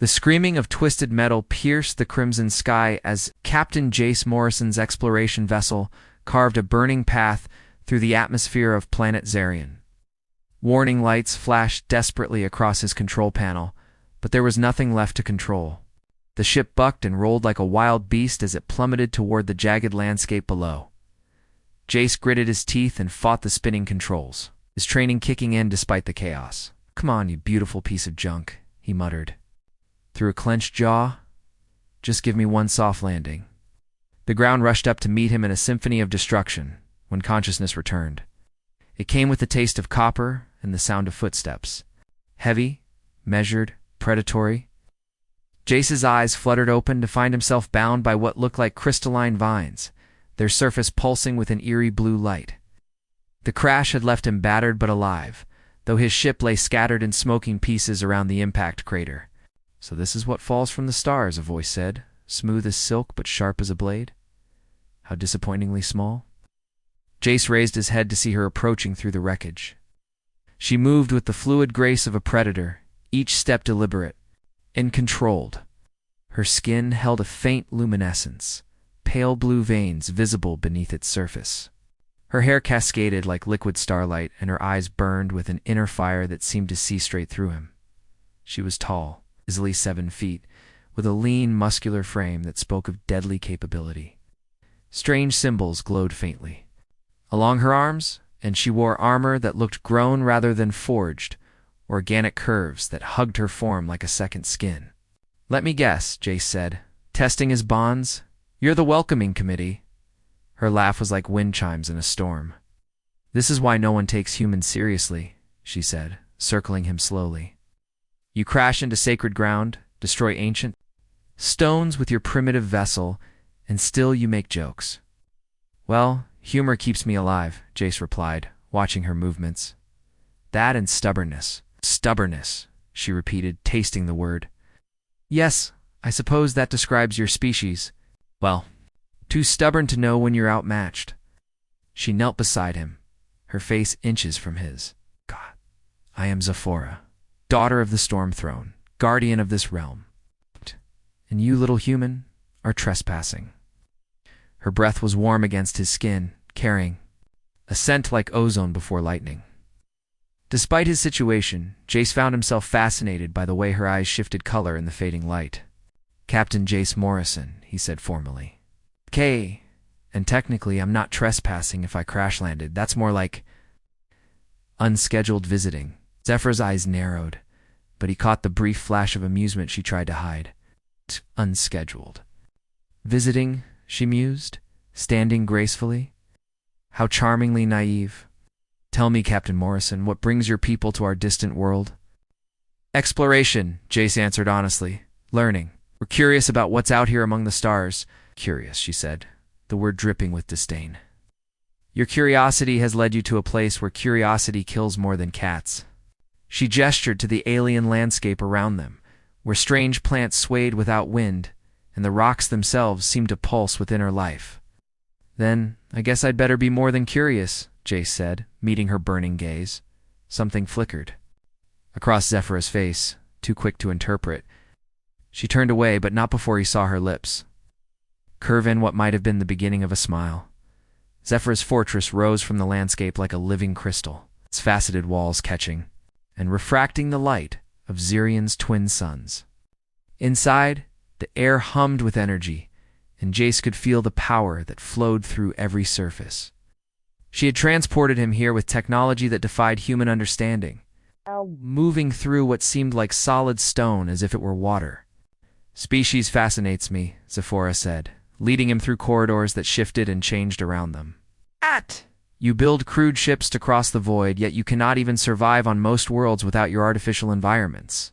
The screaming of twisted metal pierced the crimson sky as Captain Jace Morrison's exploration vessel carved a burning path through the atmosphere of planet Zarian. Warning lights flashed desperately across his control panel, but there was nothing left to control. The ship bucked and rolled like a wild beast as it plummeted toward the jagged landscape below. Jace gritted his teeth and fought the spinning controls, his training kicking in despite the chaos. "Come on, you beautiful piece of junk," he muttered. Through a clenched jaw, "Just give me one soft landing." The ground rushed up to meet him in a symphony of destruction when consciousness returned. It came with the taste of copper and the sound of footsteps. Heavy, measured, predatory. Jace's eyes fluttered open to find himself bound by what looked like crystalline vines, their surface pulsing with an eerie blue light. The crash had left him battered but alive, though his ship lay scattered in smoking pieces around the impact crater. "So this is what falls from the stars," a voice said, smooth as silk but sharp as a blade. "How disappointingly small." Jace raised his head to see her approaching through the wreckage. She moved with the fluid grace of a predator, each step deliberate and controlled. Her skin held a faint luminescence, pale blue veins visible beneath its surface. Her hair cascaded like liquid starlight, and her eyes burned with an inner fire that seemed to see straight through him. She was tall, easily 7 feet, with a lean, muscular frame that spoke of deadly capability. Strange symbols glowed faintly along her arms, and she wore armor that looked grown rather than forged, organic curves that hugged her form like a second skin. "Let me guess," Jace said, testing his bonds. "You're the welcoming committee." Her laugh was like wind chimes in a storm. "This is why no one takes humans seriously," she said, circling him slowly. "You crash into sacred ground, destroy ancient stones with your primitive vessel, and still you make jokes." "Well, humor keeps me alive," Jace replied, watching her movements. "That and stubbornness." "Stubbornness," she repeated, tasting the word. "Yes, I suppose that describes your species. Well, too stubborn to know when you're outmatched." She knelt beside him, her face inches from his. "God, I am Zephora, daughter of the Storm Throne, guardian of this realm. And you, little human, are trespassing." Her breath was warm against his skin, carrying a scent like ozone before lightning. Despite his situation, Jace found himself fascinated by the way her eyes shifted color in the fading light. "Captain Jace Morrison," he said formally. "Okay, and technically I'm not trespassing if I crash-landed. That's more like unscheduled visiting." Zephyr's eyes narrowed, but he caught the brief flash of amusement she tried to hide. "Unscheduled visiting," she mused, standing gracefully. "How charmingly naive. Tell me, Captain Morrison, what brings your people to our distant world?" "Exploration," Jace answered honestly. "Learning. We're curious about what's out here among the stars." "Curious," she said, the word dripping with disdain. "Your curiosity has led you to a place where curiosity kills more than cats." She gestured to the alien landscape around them, where strange plants swayed without wind, and the rocks themselves seemed to pulse with inner life. "Then I guess I'd better be more than curious," Jace said, meeting her burning gaze. Something flickered across Zephyr's face, too quick to interpret. She turned away, but not before he saw her lips curve in what might have been the beginning of a smile. Zephyr's fortress rose from the landscape like a living crystal, its faceted walls catching and refracting the light of Zirian's twin suns. Inside, the air hummed with energy, and Jace could feel the power that flowed through every surface. She had transported him here with technology that defied human understanding, moving through what seemed like solid stone as if it were water. "Species fascinates me," Zephora said, leading him through corridors that shifted and changed around them. "You build crude ships to cross the void, yet you cannot even survive on most worlds without your artificial environments."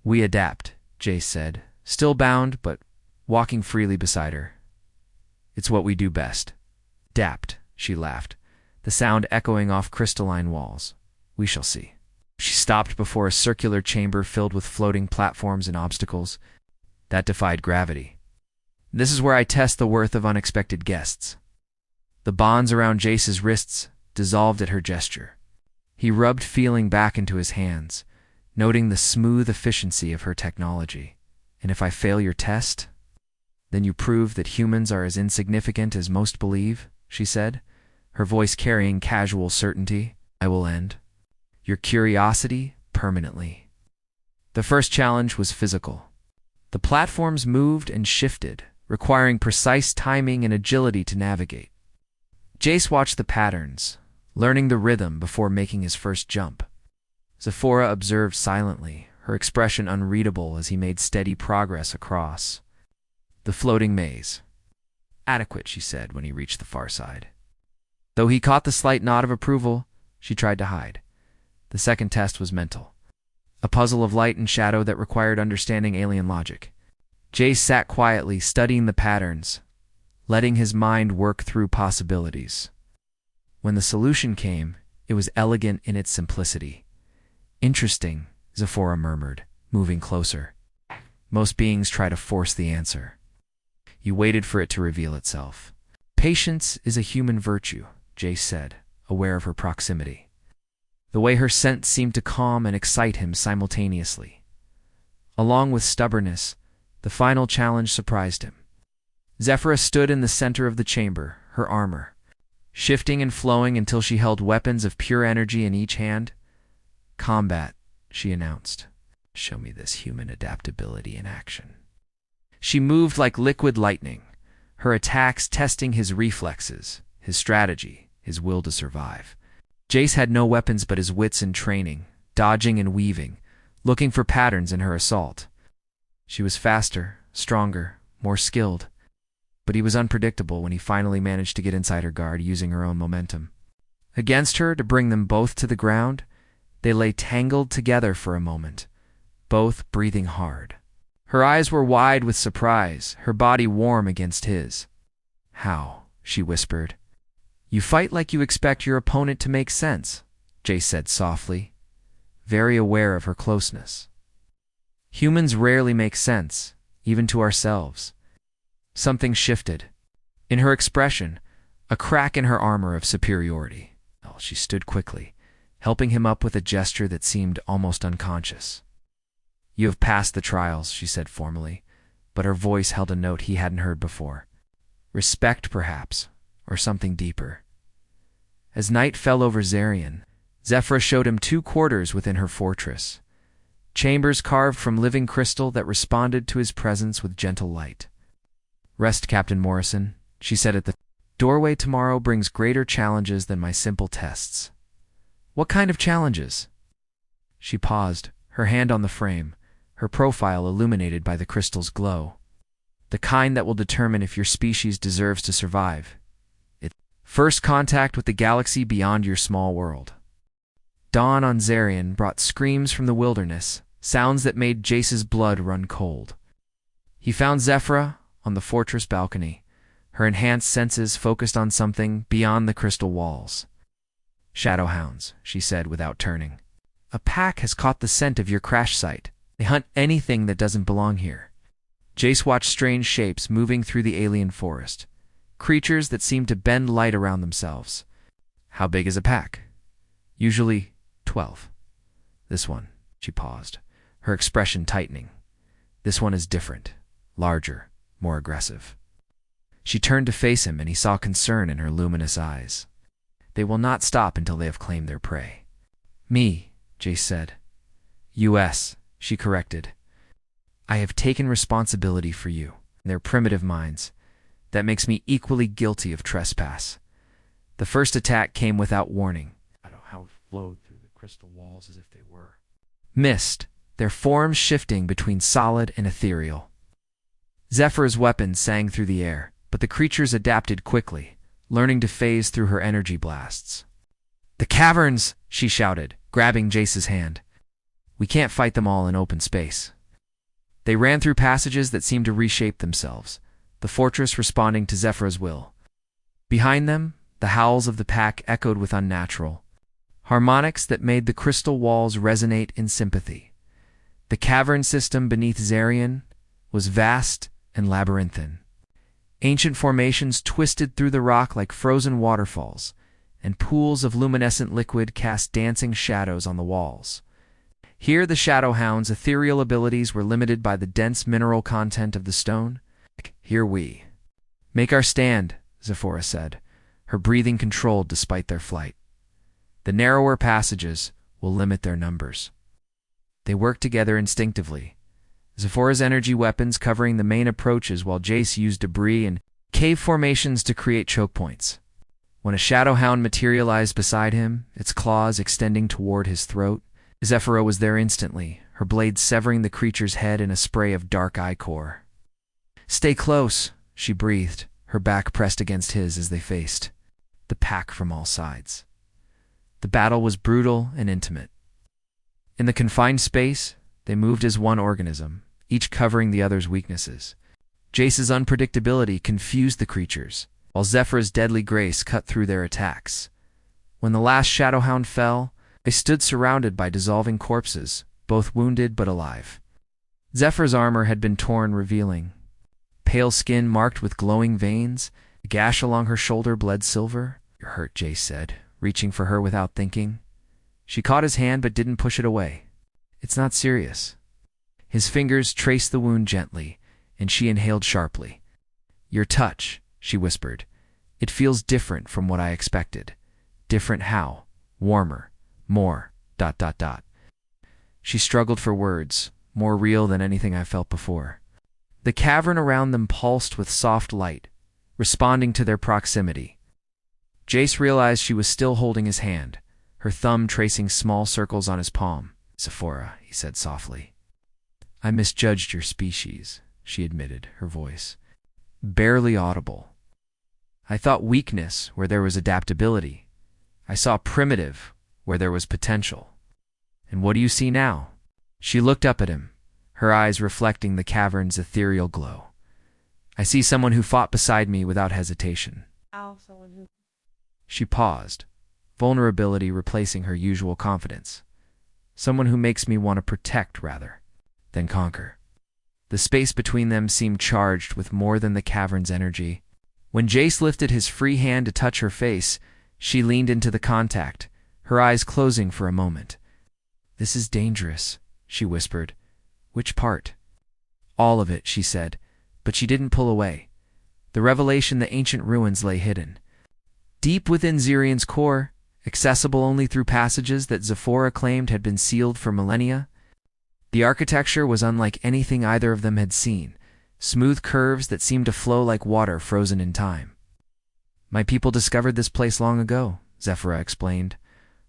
"We adapt," Jace said, still bound but walking freely beside her. "It's what we do best." "Adapt," she laughed, the sound echoing off crystalline walls. "We shall see." She stopped before a circular chamber filled with floating platforms and obstacles that defied gravity. "This is where I test the worth of unexpected guests." The bonds around Jace's wrists dissolved at her gesture. He rubbed feeling back into his hands, noting the smooth efficiency of her technology. And if I fail your test, then you prove that humans are as insignificant as most believe, she said, her voice carrying casual certainty. I will end your curiosity permanently. The first challenge was physical. The platforms moved and shifted, requiring precise timing and agility to navigate. Jace watched the patterns, learning the rhythm before making his first jump. Zephora observed silently, her expression unreadable as he made steady progress across the floating maze. Adequate, she said when he reached the far side. Though he caught the slight nod of approval, she tried to hide. The second test was mental, a puzzle of light and shadow that required understanding alien logic. Jace sat quietly, studying the patterns, letting his mind work through possibilities. When the solution came, it was elegant in its simplicity. Interesting, Zephora murmured, moving closer. Most beings try to force the answer. You waited for it to reveal itself. Patience is a human virtue, Jace said, aware of her proximity. The way her scent seemed to calm and excite him simultaneously. Along with stubbornness, the final challenge surprised him. Zephora stood in the center of the chamber, her armor shifting and flowing until she held weapons of pure energy in each hand. Combat, she announced. Show me this human adaptability in action. She moved like liquid lightning, her attacks testing his reflexes, his strategy, his will to survive. Jace had no weapons but his wits and training, dodging and weaving, looking for patterns in her assault. She was faster, stronger, more skilled, but he was unpredictable when he finally managed to get inside her guard using her own momentum. Against her, to bring them both to the ground, they lay tangled together for a moment, both breathing hard. Her eyes were wide with surprise, her body warm against his. How? She whispered. You fight like you expect your opponent to make sense, Jace said softly, very aware of her closeness. Humans rarely make sense, even to ourselves. Something shifted. In her expression, a crack in her armor of superiority. She stood quickly, helping him up with a gesture that seemed almost unconscious. You have passed the trials, she said formally, but her voice held a note he hadn't heard before. Respect, perhaps, or something deeper. As night fell over Zarian, Zephora showed him 2 quarters within her fortress, chambers carved from living crystal that responded to his presence with gentle light. Rest, Captain Morrison, she said at the doorway. Tomorrow brings greater challenges than my simple tests. What kind of challenges? She paused, her hand on the frame, her profile illuminated by the crystal's glow. The kind that will determine if your species deserves to survive. First contact with the galaxy beyond your small world. Dawn on Zarian brought screams from the wilderness, sounds that made Jace's blood run cold. He found Zephora on the fortress balcony, her enhanced senses focused on something beyond the crystal walls. Shadowhounds, she said without turning. A pack has caught the scent of your crash site. They hunt anything that doesn't belong here. Jace watched strange shapes moving through the alien forest, creatures that seemed to bend light around themselves. How big is a pack? Usually 12. This one, she paused, her expression tightening. This one is different, larger, more aggressive. She turned to face him and he saw concern in her luminous eyes. They will not stop until they have claimed their prey. Me, Jace said. US, she corrected. I have taken responsibility for you, their primitive minds. That makes me equally guilty of trespass. The first attack came without warning. I don't know how it flowed through the crystal walls as if they were mist, their forms shifting between solid and ethereal. Zephora's weapon sang through the air, but the creatures adapted quickly, learning to phase through her energy blasts. The caverns, she shouted, grabbing Jace's hand. We can't fight them all in open space. They ran through passages that seemed to reshape themselves, the fortress responding to Zephora's will. Behind them, the howls of the pack echoed with unnatural harmonics that made the crystal walls resonate in sympathy. The cavern system beneath Zarian was vast and labyrinthine. Ancient formations twisted through the rock like frozen waterfalls, and pools of luminescent liquid cast dancing shadows on the walls. Here the Shadow Hound's ethereal abilities were limited by the dense mineral content of the stone. Here we make our stand, Zephora said, her breathing controlled despite their flight. The narrower passages will limit their numbers. They worked together instinctively, Zephora's energy weapons covering the main approaches while Jace used debris and cave formations to create choke points. When a Shadow Hound materialized beside him, its claws extending toward his throat, Zephora was there instantly, her blade severing the creature's head in a spray of dark ichor. "Stay close," she breathed, her back pressed against his as they faced the pack from all sides. The battle was brutal and intimate. In the confined space, they moved as one organism, each covering the other's weaknesses. Jace's unpredictability confused the creatures, while Zephora's deadly grace cut through their attacks. When the last Shadowhound fell, they stood surrounded by dissolving corpses, both wounded but alive. Zephyr's armor had been torn, revealing pale skin marked with glowing veins. A gash along her shoulder bled silver. "You're hurt," Jace said, reaching for her without thinking. She caught his hand but didn't push it away. "It's not serious." His fingers traced the wound gently, and she inhaled sharply. "Your touch," she whispered. "It feels different from what I expected." "Different how?" "Warmer. More. ... She struggled for words, more real than anything I felt before. The cavern around them pulsed with soft light, responding to their proximity. Jace realized she was still holding his hand, her thumb tracing small circles on his palm. "Zephora," he said softly. "I misjudged your species," she admitted, her voice barely audible. "I thought weakness where there was adaptability. I saw primitive where there was potential. And what do you see now?" She looked up at him, her eyes reflecting the cavern's ethereal glow. "I see someone who fought beside me without hesitation." She paused, vulnerability replacing her usual confidence. "Someone who makes me want to protect rather than conquer." The space between them seemed charged with more than the cavern's energy. When Jace lifted his free hand to touch her face, she leaned into the contact, her eyes closing for a moment. "This is dangerous," she whispered. "Which part?" "All of it," she said, but she didn't pull away. The revelation the ancient ruins lay hidden, deep within Zirian's core, accessible only through passages that Zephora claimed had been sealed for millennia. The architecture was unlike anything either of them had seen, smooth curves that seemed to flow like water frozen in time. "My people discovered this place long ago," Zephora explained,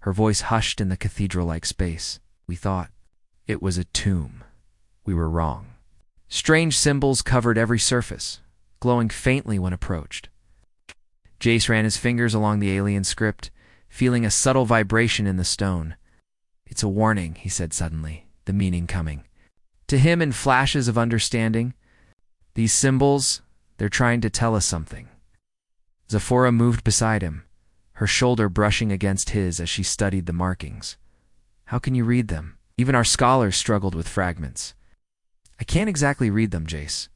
her voice hushed in the cathedral-like space. "We thought it was a tomb. We were wrong." Strange symbols covered every surface, glowing faintly when approached. Jace ran his fingers along the alien script, feeling a subtle vibration in the stone. "It's a warning," he said suddenly, the meaning coming to him in flashes of understanding. "These symbols, they're trying to tell us something." Zephora moved beside him, her shoulder brushing against his as she studied the markings. "How can you read them? Even our scholars struggled with fragments." "I can't exactly read them," Jace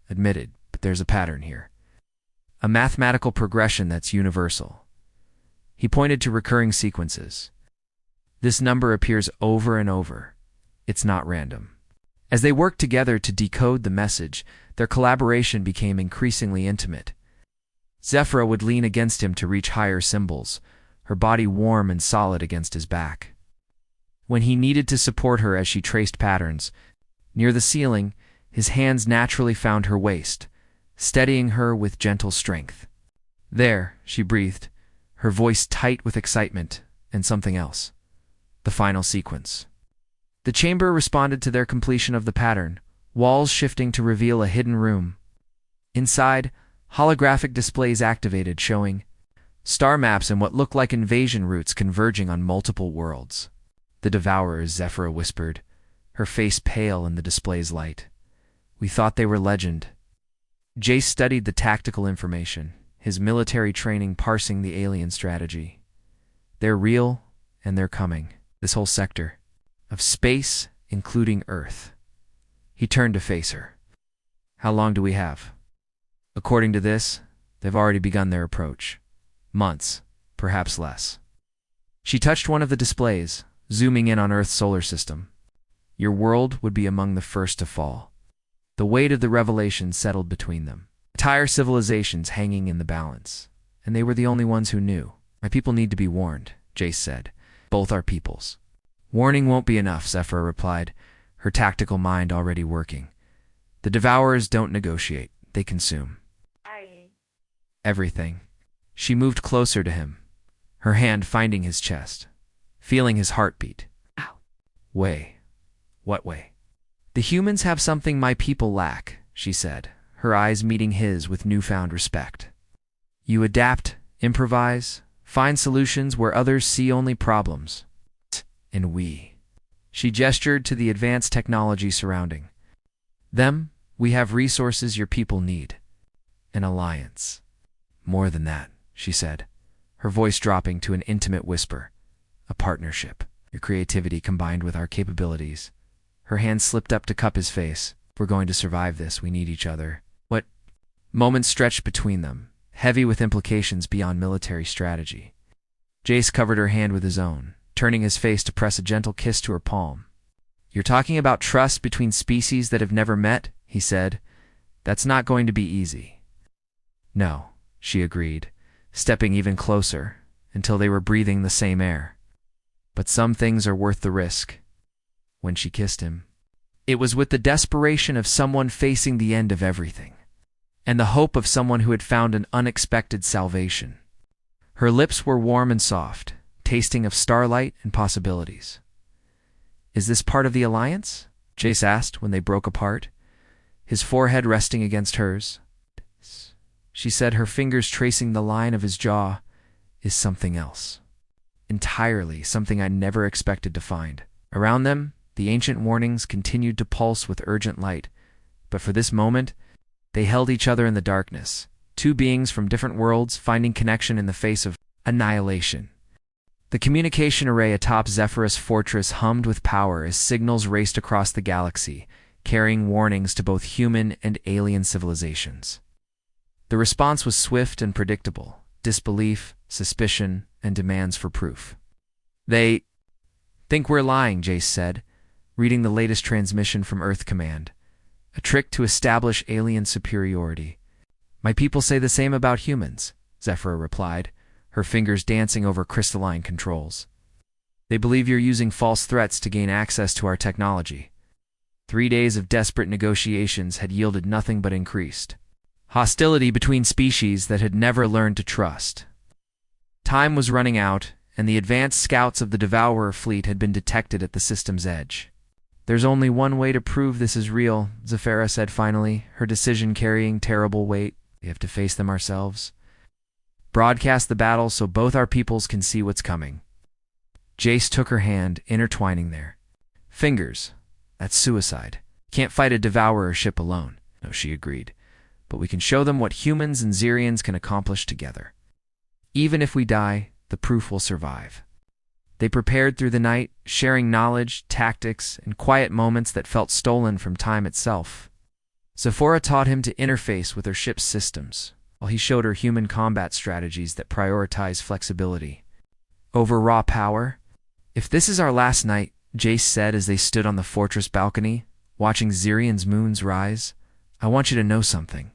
admitted, "but there's a pattern here. A mathematical progression that's universal." He pointed to recurring sequences. "This number appears over and over. It's not random." As they worked together to decode the message, their collaboration became increasingly intimate. Zephora would lean against him to reach higher symbols, her body warm and solid against his back. When he needed to support her as she traced patterns, near the ceiling, his hands naturally found her waist, steadying her with gentle strength. "There," she breathed, her voice tight with excitement and something else. The final sequence. The chamber responded to their completion of the pattern, walls shifting to reveal a hidden room. Inside, holographic displays activated, showing star maps and what looked like invasion routes converging on multiple worlds. "The Devourers," Zephora whispered, her face pale in the display's light. "We thought they were legend." Jace studied the tactical information, his military training parsing the alien strategy. "They're real, and they're coming. This whole sector of space, including Earth." He turned to face her. "How long do we have?" "According to this, they've already begun their approach. Months, perhaps less." She touched one of the displays, zooming in on Earth's solar system. Your world would be among the first to fall. The weight of the revelation settled between them. Entire civilizations hanging in the balance. And they were the only ones who knew. My people need to be warned, Jace said. Both our peoples. Warning won't be enough, Zephyra replied, her tactical mind already working. The Devourers don't negotiate. They consume. Everything. She moved closer to him, her hand finding his chest, feeling his heartbeat. Ow. Way. What way? The humans have something my people lack, she said, her eyes meeting his with newfound respect. You adapt, improvise, find solutions where others see only problems. And we. She gestured to the advanced technology surrounding. Them, we have resources your people need. An alliance. More than that, she said, her voice dropping to an intimate whisper. A partnership. Your creativity combined with our capabilities. Her hand slipped up to cup his face. If we're going to survive this, we need each other. What? Moments stretched between them, heavy with implications beyond military strategy. Jace covered her hand with his own, turning his face to press a gentle kiss to her palm. You're talking about trust between species that have never met, he said. That's not going to be easy. No, she agreed, stepping even closer, until they were breathing the same air. But some things are worth the risk. When she kissed him, it was with the desperation of someone facing the end of everything, and the hope of someone who had found an unexpected salvation. Her lips were warm and soft, tasting of starlight and possibilities. Is this part of the alliance? Jace asked when they broke apart, his forehead resting against hers. She said, her fingers tracing the line of his jaw, is something else. Entirely something I never expected to find. Around them, the ancient warnings continued to pulse with urgent light, but for this moment, they held each other in the darkness, two beings from different worlds finding connection in the face of annihilation. The communication array atop Zephyra's fortress hummed with power as signals raced across the galaxy, carrying warnings to both human and alien civilizations. The response was swift and predictable: disbelief, suspicion, and demands for proof. They think we're lying, Jace said, reading the latest transmission from Earth Command. A trick to establish alien superiority. My people say the same about humans, Zephyra replied, her fingers dancing over crystalline controls. They believe you're using false threats to gain access to our technology. 3 days of desperate negotiations had yielded nothing but increased hostility between species that had never learned to trust. Time was running out, and the advanced scouts of the Devourer fleet had been detected at the system's edge. There's only one way to prove this is real, Zephyra said finally, her decision carrying terrible weight. We have to face them ourselves. Broadcast the battle so both our peoples can see what's coming. Jace took her hand, intertwining their fingers. That's suicide. Can't fight a Devourer ship alone. No, she agreed. But we can show them what humans and Xerians can accomplish together. Even if we die, the proof will survive. They prepared through the night, sharing knowledge, tactics, and quiet moments that felt stolen from time itself. Zephyra taught him to interface with her ship's systems, while he showed her human combat strategies that prioritize flexibility over raw power. If this is our last night, Jace said as they stood on the fortress balcony, watching Xerian's moons rise, I want you to know something.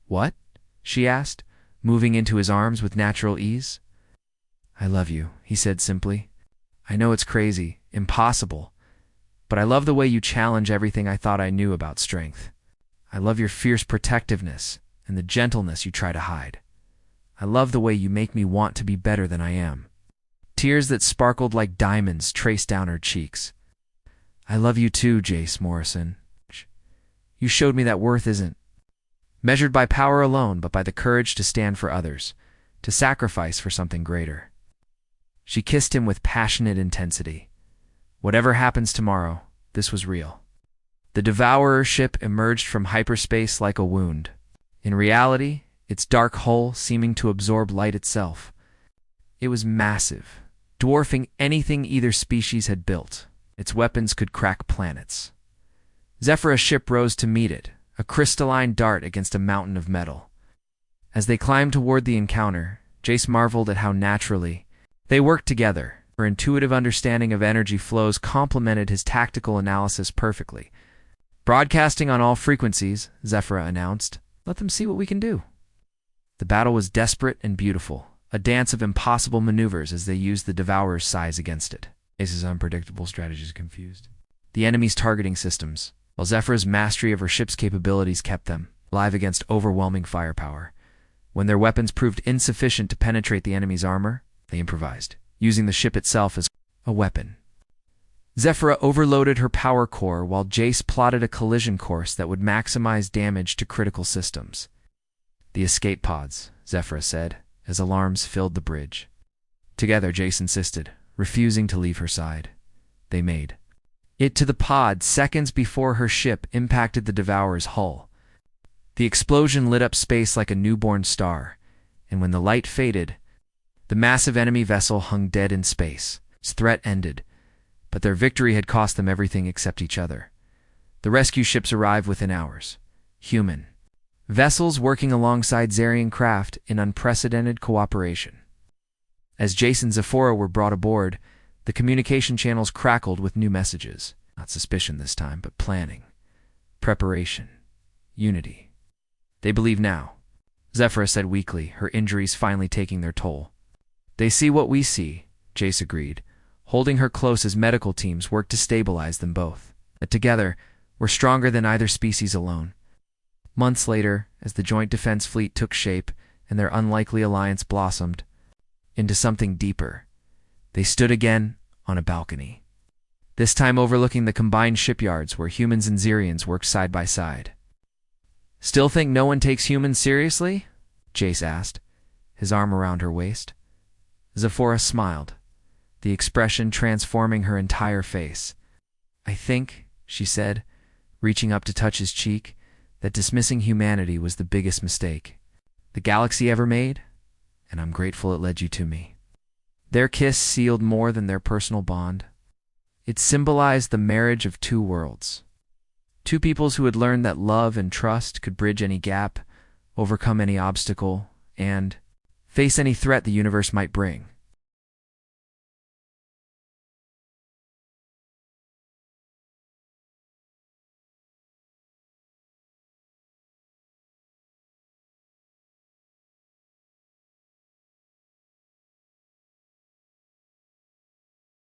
What? She asked, moving into his arms with natural ease. I love you, he said simply. I know it's crazy, impossible, but I love the way you challenge everything I thought I knew about strength. I love your fierce protectiveness and the gentleness you try to hide. I love the way you make me want to be better than I am. Tears that sparkled like diamonds traced down her cheeks. I love you too, Jace Morrison. You showed me that worth isn't measured by power alone, but by the courage to stand for others, to sacrifice for something greater. She kissed him with passionate intensity. Whatever happens tomorrow, this was real. The Devourer ship emerged from hyperspace like a wound. In reality, its dark hull seeming to absorb light itself. It was massive, dwarfing anything either species had built. Its weapons could crack planets. Zephyra's ship rose to meet it, a crystalline dart against a mountain of metal. As they climbed toward the encounter, Jace marveled at how naturally they worked together, Her intuitive understanding of energy flows complemented his tactical analysis perfectly. "Broadcasting on all frequencies," Zephyra announced. "Let them see what we can do." The battle was desperate and beautiful, a dance of impossible maneuvers as they used the Devourer's size against it. Ace's unpredictable strategies confused the enemy's targeting systems, while Zephyra's mastery of her ship's capabilities kept them alive against overwhelming firepower. When their weapons proved insufficient to penetrate the enemy's armor, they improvised, using the ship itself as a weapon. Zephyra overloaded her power core while Jace plotted a collision course that would maximize damage to critical systems. "The escape pods," Zephyra said, as alarms filled the bridge. Together, Jace insisted, refusing to leave her side. They made it to the pod seconds before her ship impacted the Devourer's hull. The explosion lit up space like a newborn star, and when the light faded, the massive enemy vessel hung dead in space. Its threat ended, but their victory had cost them everything except each other. The rescue ships arrived within hours. Human vessels working alongside Zarian craft in unprecedented cooperation. As Jace and Zephora were brought aboard, the communication channels crackled with new messages. Not suspicion this time, but planning, preparation, unity. "They believe now," Zephyra said weakly, her injuries finally taking their toll. "They see what we see," Jace agreed, holding her close as medical teams worked to stabilize them both. But together, we're stronger than either species alone. Months later, as the Joint Defense Fleet took shape and their unlikely alliance blossomed into something deeper, they stood again on a balcony, this time overlooking the combined shipyards where humans and Zirians worked side by side. "Still think no one takes humans seriously?" Jace asked, his arm around her waist. Zephora smiled, the expression transforming her entire face. "I think," she said, reaching up to touch his cheek, "that dismissing humanity was the biggest mistake the galaxy ever made, and I'm grateful it led you to me." Their kiss sealed more than their personal bond. It symbolized the marriage of two worlds. Two peoples who had learned that love and trust could bridge any gap, overcome any obstacle, and face any threat the universe might bring.